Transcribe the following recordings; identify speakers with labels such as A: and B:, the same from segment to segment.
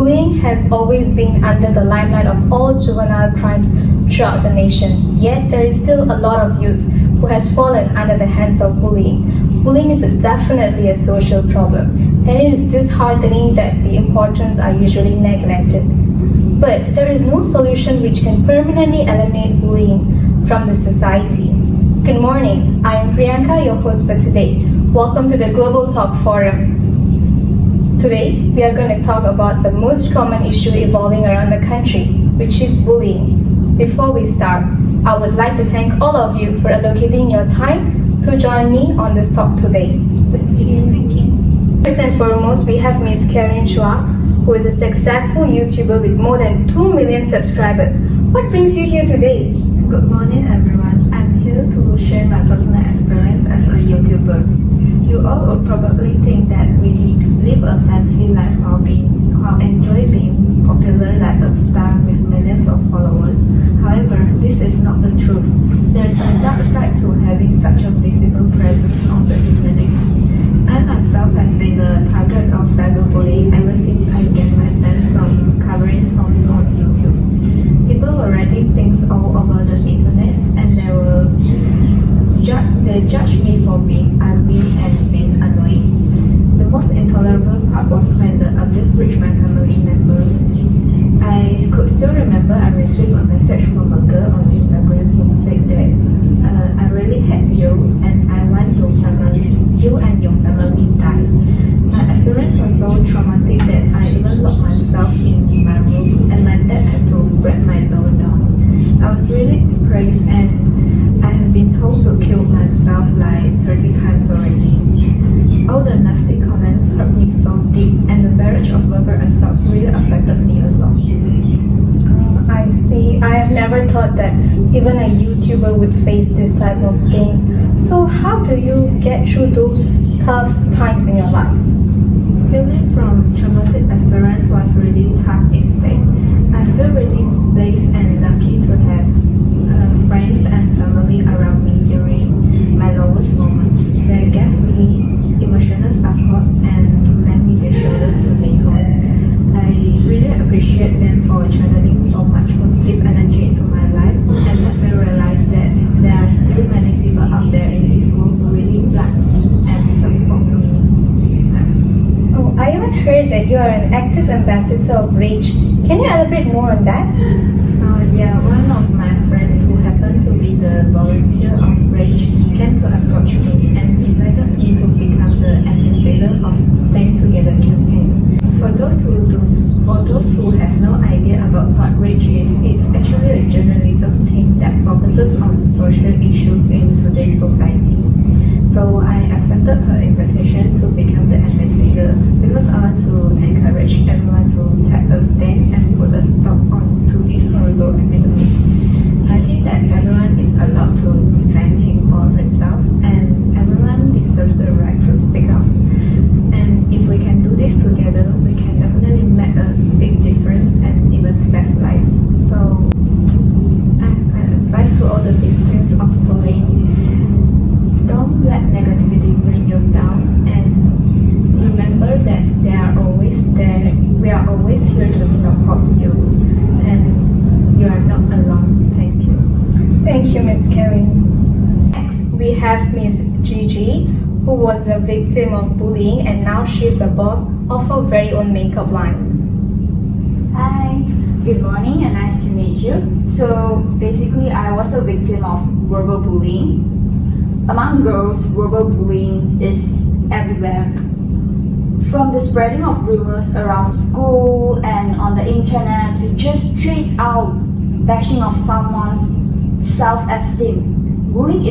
A: Bullying has always been under the limelight of all juvenile crimes throughout the nation. Yet there is still a lot of youth who has fallen under the hands of bullying. Bullying is definitely a social problem, and it is disheartening that the importance are usually neglected. But there is no solution which can permanently eliminate bullying from the society. Good morning, I am Priyanka, your host for today. Welcome to the Global Talk Forum. Today, we are going to talk about the most common issue evolving around the country, which is bullying. Before we start, I would like to thank all of you for allocating your time to join me on this talk today.
B: Thank you.
A: First and foremost, we have Ms. CHHOA, who is a successful YouTuber with more than 2 million subscribers. What brings you here today?
B: Good morning, everyone. I'm here to share my personal experience as a YouTuber. You all would probably think that we live a fancy life while enjoy being popular like a star with millions of followers. However, this is not the truth. There's a dark side to having such a visible presence on the internet. I myself have been a target of cyberbullying ever since I began my fame from covering songs on YouTube. People were writing things all over the internet, and they judged me for being ugly and being annoying. The most intolerable part was when the abuse reached my family member. I could still remember I received a message from a girl on Instagram who said that I really hate you and I want you and your family die. My experience was so traumatic that I even locked myself in my room and my dad had to break my door down. I was really depressed and I have been told to kill myself like 30 times already. All the nasty comments hurt me so deep, and the barrage of verbal assaults really affected me a lot.
A: I see. I have never thought that even a YouTuber would face this type of things. So how do you get through those tough times in your life?
B: Healing from traumatic experience was really tough in fact. I feel really blessed and lucky to have friends and family around me during my lowest moments. They gave me emotional support and lent me the shoulders to lean on. I really appreciate them for channeling so much positive energy into my life and let me realize that there are still many people out there in this world who really love me and support me.
A: Oh, I even heard that you are an active ambassador of RAGE. Can you elaborate more on that?
B: Yeah, one of my friends who happened to be the volunteer of RAGE came to approach me and invited me to become the ambassador of Stand Together campaign. For those who have no idea about what RAGE is, it's actually a journalism team that focuses on social issues in today's society. So I accepted her invitation to become the ambassador because I want to encourage everyone to take a stand and put a stop to this horrible epidemic. I think that everyone is allowed to defend him or herself, and everyone deserves the right to speak up. And if we can do this together, we can definitely make a big difference and even save lives. So I have an advice to all the victims of bullying. Don't let negativity bring you down, and remember that they are always there. We are always here to support you, and you are not alone. Thank you.
A: Thank you, Ms. Carine. Next, we have Ms. Gigi, who was a victim of bullying and now she's the boss of her very own makeup line.
C: Hi, good morning and nice to meet you. So basically, I was a victim of verbal bullying. Among girls, verbal bullying is everywhere. From the spreading of rumors around school and on the internet to just straight out bashing of someone's self-esteem, bullying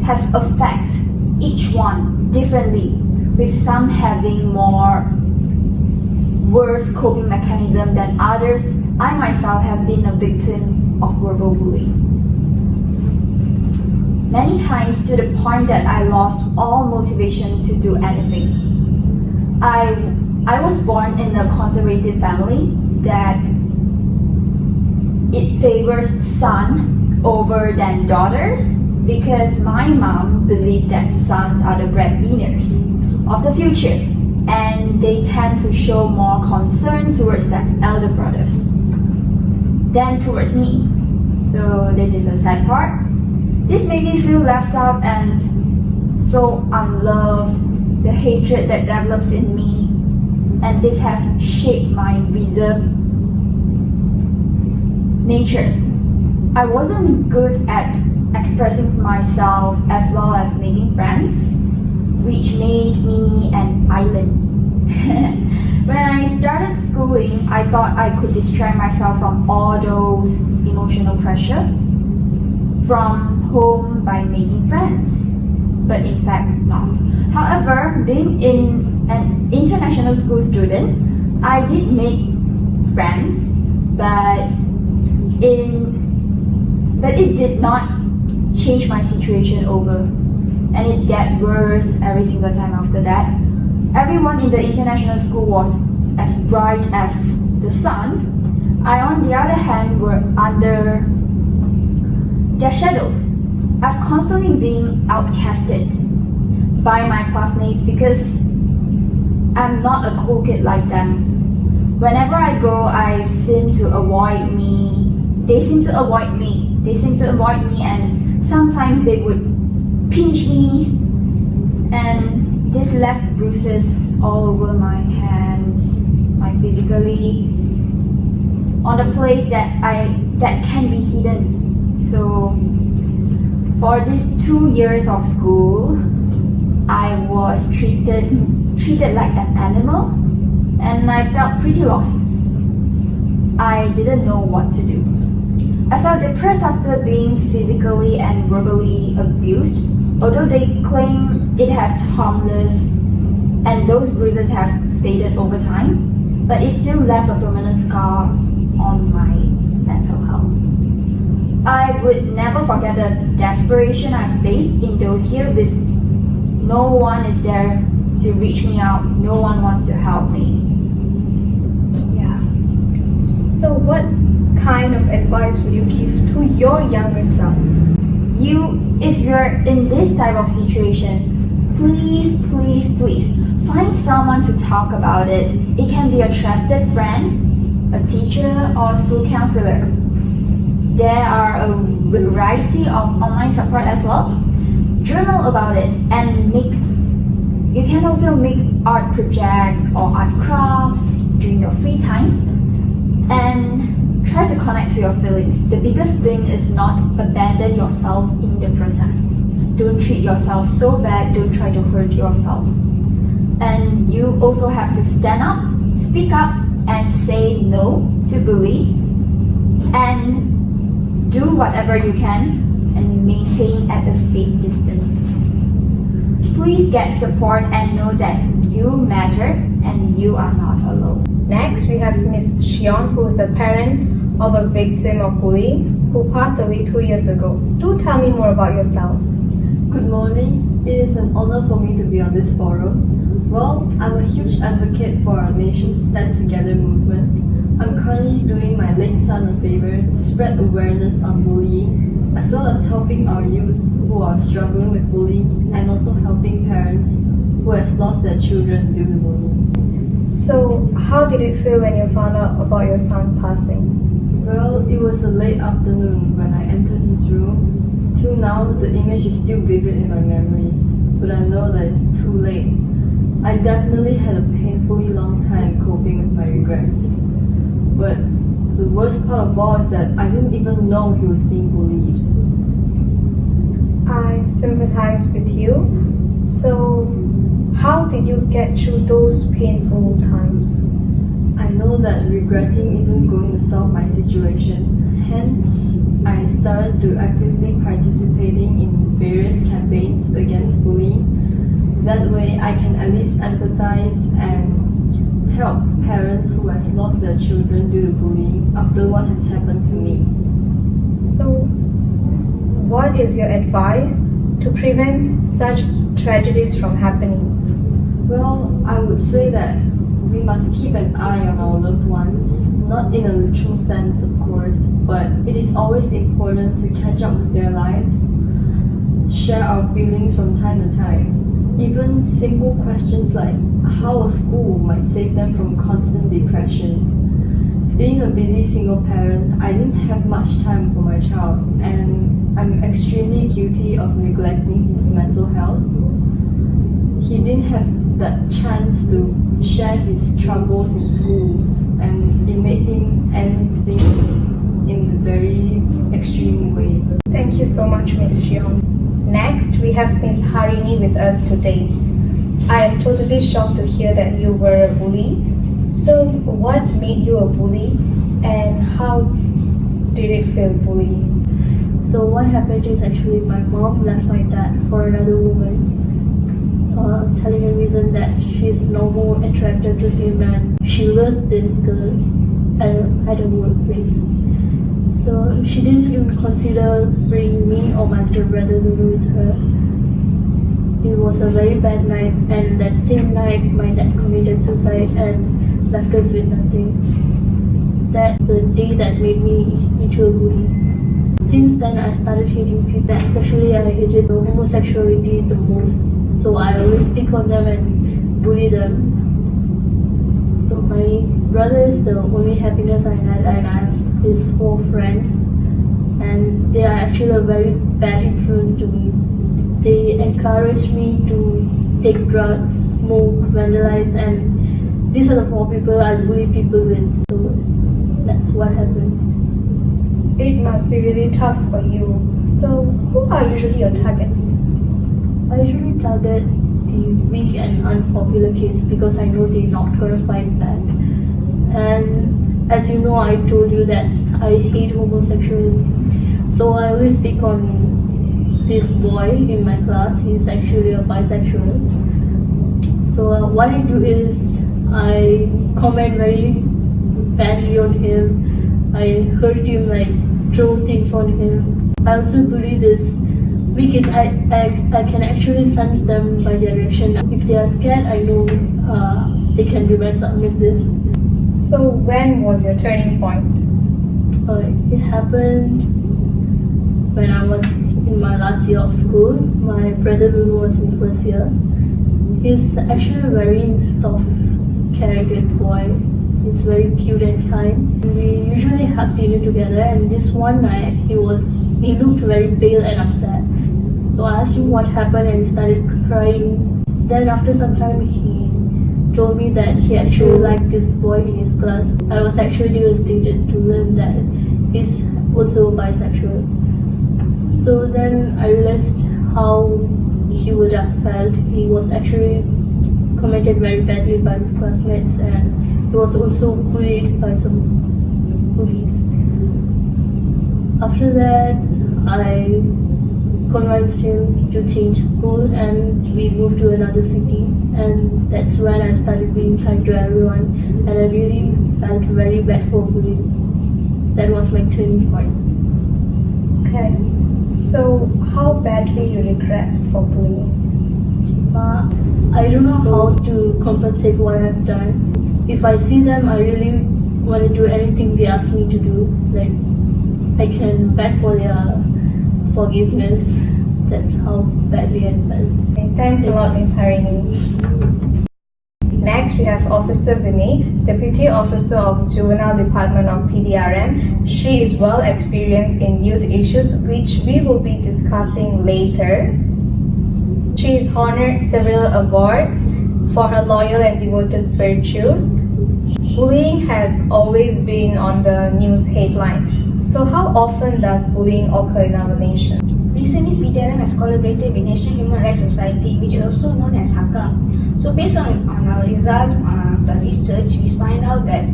C: has affected each one differently, with some having more worse coping mechanism than others. I myself have been a victim of verbal bullying. Many times to the point that I lost all motivation to do anything. I was born in a conservative family that it favors son over than daughters because my mom believed that sons are the breadwinners of the future. and they tend to show more concern towards the elder brothers than towards me. So this is a sad part. This made me feel left out and so unloved, the hatred that develops in me, and this has shaped my reserved nature. I wasn't good at expressing myself as well as making friends, which made me an island. When I started schooling, I thought I could distract myself from all those emotional pressure from home by making friends, but in fact not. However, being in an international school student, I did make friends, but it did not change my situation over, and it got worse every single time after that. Everyone in the international school was as bright as the sun. I, on the other hand, were under their shadows. I've constantly been outcasted by my classmates because I'm not a cool kid like them. Whenever I go, they seem to avoid me, and sometimes they would pinch me, and this left bruises all over my hands, my physically, on the place that can be hidden. So for these 2 years of school, I was treated like an animal, and I felt pretty lost. I didn't know what to do. I felt depressed after being physically and verbally abused, although they claim it has harmless and those bruises have faded over time, but it still left a permanent scar on my mental health. I would never forget the desperation I faced in those years with no one is there to reach me out, no one wants to help me.
A: Yeah. So what kind of advice would you give to your younger self?
C: If you're in this type of situation, please find someone to talk about it. It can be a trusted friend, a teacher, or a school counselor. There are a variety of online support as well. Journal about it, and you can also make art projects or art crafts during your free time, and try to connect to your feelings. The biggest thing is not abandon yourself in the process. Don't treat yourself so bad, don't try to hurt yourself. And you also have to stand up, speak up, and say no to bullying, and do whatever you can and maintain at a safe distance. Please get support and know that you matter and you are not alone.
A: Next, we have Ms. Xion, who is a parent of a victim of bullying who passed away 2 years ago. Do tell me more about yourself.
D: Good morning. It is an honor for me to be on this forum. Well, I'm a huge advocate for our nation's Stand Together movement. I'm currently doing my late son a favor to spread awareness on bullying, as well as helping our youth who are struggling with bullying, and also helping parents who has lost their children due to bullying.
A: So, how did it feel when you found out about your son passing?
D: Well, it was a late afternoon when I entered his room. Till now, the image is still vivid in my memories, but I know that it's too late. I definitely had a painfully long time coping with my regrets. But the worst part of all is that I didn't even know he was being bullied.
A: I sympathize with you. So, how did you get through those painful times?
D: I know that regretting isn't going to solve my situation. Hence, I started to actively participating in various campaigns against bullying. That way, I can at least empathize and help parents who has lost their children due to bullying after what has happened to me.
A: So, what is your advice to prevent such tragedies from happening?
D: Well, I would say that we must keep an eye on our loved ones, not in a literal sense, of course, but it is always important to catch up with their lives, share our feelings from time to time. Even simple questions like how a school might save them from constant depression. Being a busy single parent, I didn't have much time for my child, and I'm extremely guilty of neglecting his mental health. He didn't have that chance to share his troubles in schools, and it made him end things in a very extreme way.
A: Thank you so much, Ms. Xiong. Next, we have Ms. Harene with us today. I am totally shocked to hear that you were a bully. So, what made you a bully, and how did it feel bullying?
E: So what happened is actually my mom left my dad for another woman, telling a reason that she's no more attracted to him and she loved this girl at a workplace. So she didn't even consider bringing me or my little brother to be with her. It was a very bad night, and that same night my dad committed suicide and left us with nothing. That's the day that made me into a bully. Since then, I started hating people, especially I hated homosexuality the most. So I always pick on them and bully them. So my brother is the only happiness I had, and I have his 4 friends. And they are actually a very bad influence to me. They encouraged me to take drugs, smoke, vandalize, and these are the 4 people I bully people with. So that's what happened.
A: It must be really tough for you. So, who are usually your targets?
E: I usually target the weak and unpopular kids because I know they're not gonna fight back. And as you know, I told you that I hate homosexuality. So I always pick on this boy in my class. He's actually a bisexual. So what I do is I comment very badly on him. I hurt him, like throw things on him. I also bully this weak kids. I can actually sense them by their reaction. If they are scared, I know they can be very submissive.
A: So, when was your turning point?
E: It happened when I was in my last year of school. My brother Bruno was in first year. He's actually a very soft-charactered boy. He's very cute and kind. We usually have dinner together, and this one night he looked very pale and upset. So I asked him what happened, and he started crying. Then after some time he told me that he actually liked this boy in his class. I was actually devastated to learn that he's also bisexual. So then I realized how he would have felt. He was actually commented very badly by his classmates, and he was also bullied by some bullies. After that, I convinced him to change school, and we moved to another city. And that's when I started being kind to everyone, and I really felt very bad for bullying. That was my turning point.
A: Okay. So, how badly you regret for bullying?
E: I don't know how to compensate what I've done. If I see them, I really want to do anything they ask me to do. Like, I can beg for their forgiveness. That's how badly I felt.
A: Okay, thanks a lot, Ms. Harene. Next, we have Officer Vinay, Deputy Officer of Juvenile Department of PDRM. She is well experienced in youth issues, which we will be discussing later. She is honored several awards for her loyal and devoted virtues. Bullying has always been on the news headline. So how often does bullying occur in our nation?
F: Recently, PDRM has collaborated with National Human Rights Society, which is also known as HACA. So based on our result of the research, we find out that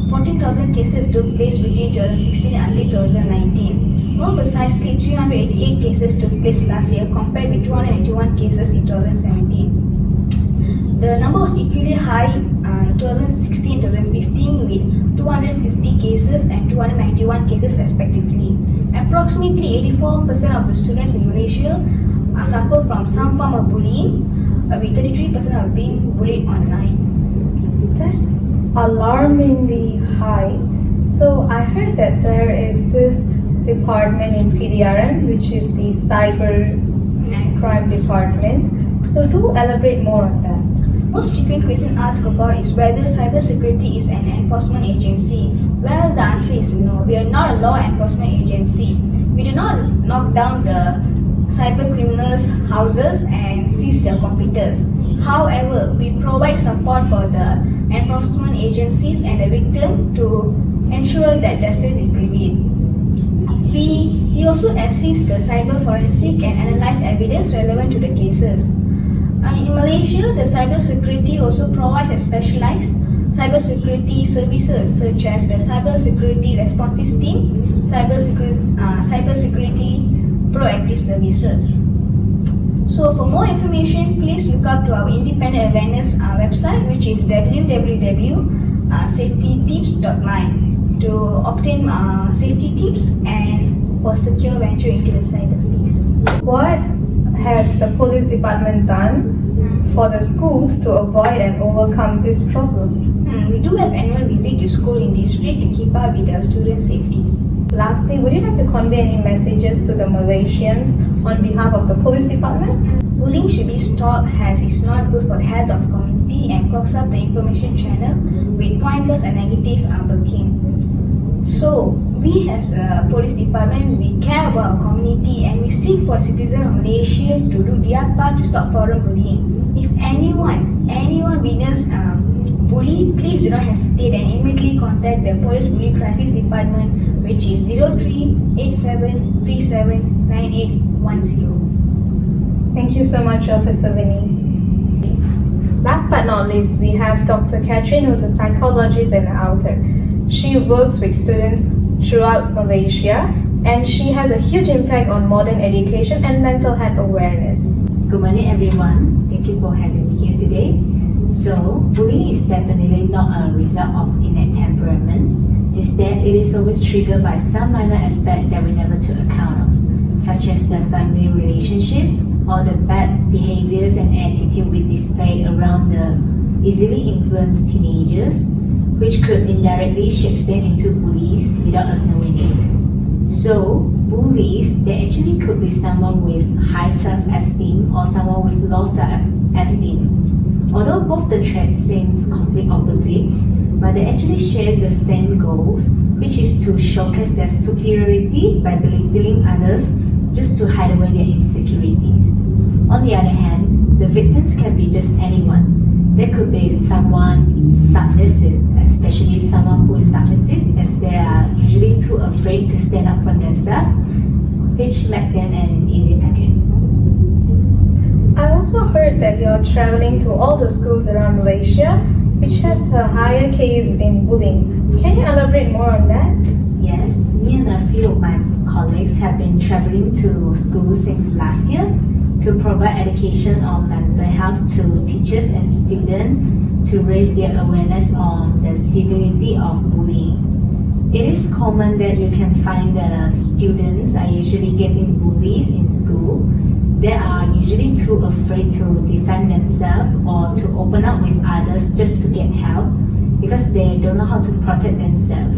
F: 14,000 cases took place between 2016 and 2019. More precisely, 388 cases took place last year compared with 291 cases in 2017. The number was equally high in 2016 and 2015 with 250 cases and 291 cases respectively. Approximately 84% of the students in Malaysia suffer from some form of bullying, with 33% are being bullied online.
A: That's alarmingly high. So I heard that there is this department in PDRM, which is the cyber crime department. So do elaborate more on that.
F: Most frequent question asked about is whether cybersecurity is an enforcement agency. Well, the answer is no. We are not a law enforcement agency. We do not knock down the cyber criminals' houses and seize their computers. However, we provide support for the enforcement agencies and the victim to ensure that justice will prevail. We also assist the cyber forensic and analyze evidence relevant to the cases. In Malaysia, the cybersecurity also provides a specialized cybersecurity services such as the cybersecurity responses team, cybersecurity proactive services. So for more information, please look up to our independent awareness website, which is www.safetytips.my to obtain safety tips and for secure venture into the cyberspace.
A: What has the police department done for the schools to avoid and overcome this problem?
F: We do have annual visit to school in district to keep up with our student safety.
A: Lastly, would you like to convey any messages to the Malaysians on behalf of the police department?
F: Bullying should be stopped as it's not good for the health of community and clogs up the information channel with pointless and negative bullying. So, we as a police department, we care about our community and we seek for citizens of Malaysia to do their part to stop foreign bullying. If anyone witness bully, please do not hesitate and immediately contact the Police Bully Crisis Department, which is 03-8737-9810.
A: Thank you so much, Officer Vinny. Last but not least, we have Dr. Catherine, who's a psychologist and an author. She works with students throughout Malaysia and she has a huge impact on modern education and mental health awareness.
G: Good morning, everyone. Thank you for having me here today. So, bullying is definitely not a result of innate temperament. Instead, it is always triggered by some minor aspect that we never took account of, such as the family relationship or the bad behaviors and attitude we display around the easily influenced teenagers, which could indirectly shape them into bullies without us knowing it. So, bullies, they actually could be someone with high self-esteem or someone with low self-esteem. Although both the traits seem complete opposites, but they actually share the same goals, which is to showcase their superiority by belittling others just to hide away their insecurities. On the other hand, the victims can be just anyone. They could be someone submissive, especially someone who is submissive, as they are usually too afraid to stand up for themselves, which makes them an easy target.
A: I also heard that you're traveling to all the schools around Malaysia, which has a higher case in bullying. Can you elaborate more on that?
G: Yes, me and a few of my colleagues have been traveling to schools since last year to provide education on mental health to teachers and students to raise their awareness on the severity of bullying. It is common that you can find the students are usually getting bullies in school. They are usually too afraid to defend themselves or to open up with others just to get help because they don't know how to protect themselves.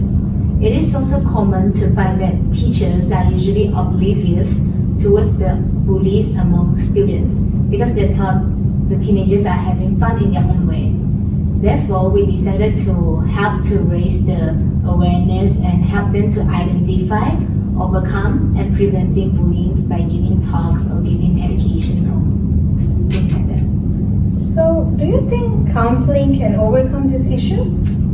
G: It is also common to find that teachers are usually oblivious towards the bullies among students because they thought the teenagers are having fun in their own way. Therefore, we decided to help to raise the awareness and help them to identify, overcome, and preventing bullying by giving talks or giving education or things like that.
A: So, do you think counseling can overcome this issue?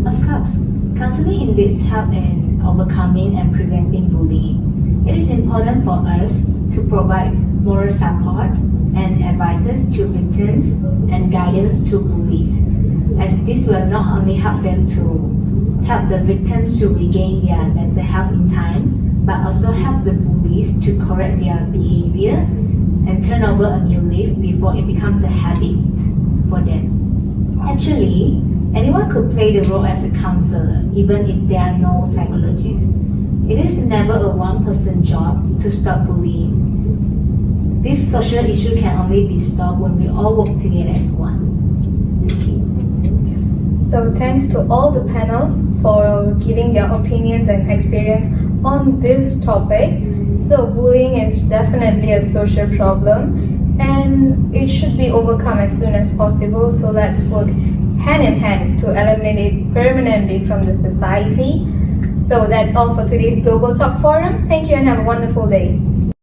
G: Of course, counseling indeed helps in overcoming and preventing bullying. It is important for us to provide moral support and advices to victims and guidance to bullies, as this will not only help them to help the victims to regain their mental health in time, but also help the bullies to correct their behavior and turn over a new leaf before it becomes a habit for them. Actually, anyone could play the role as a counselor, even if there are no psychologists. It is never a one-person job to stop bullying. This social issue can only be stopped when we all work together as one. Thank you.
A: So thanks to all the panels for giving their opinions and experience on this topic. So bullying is definitely a social problem and it should be overcome as soon as possible. So let's work hand in hand to eliminate it permanently from the society. So that's all for today's Global Talk Forum. Thank you and have a wonderful day.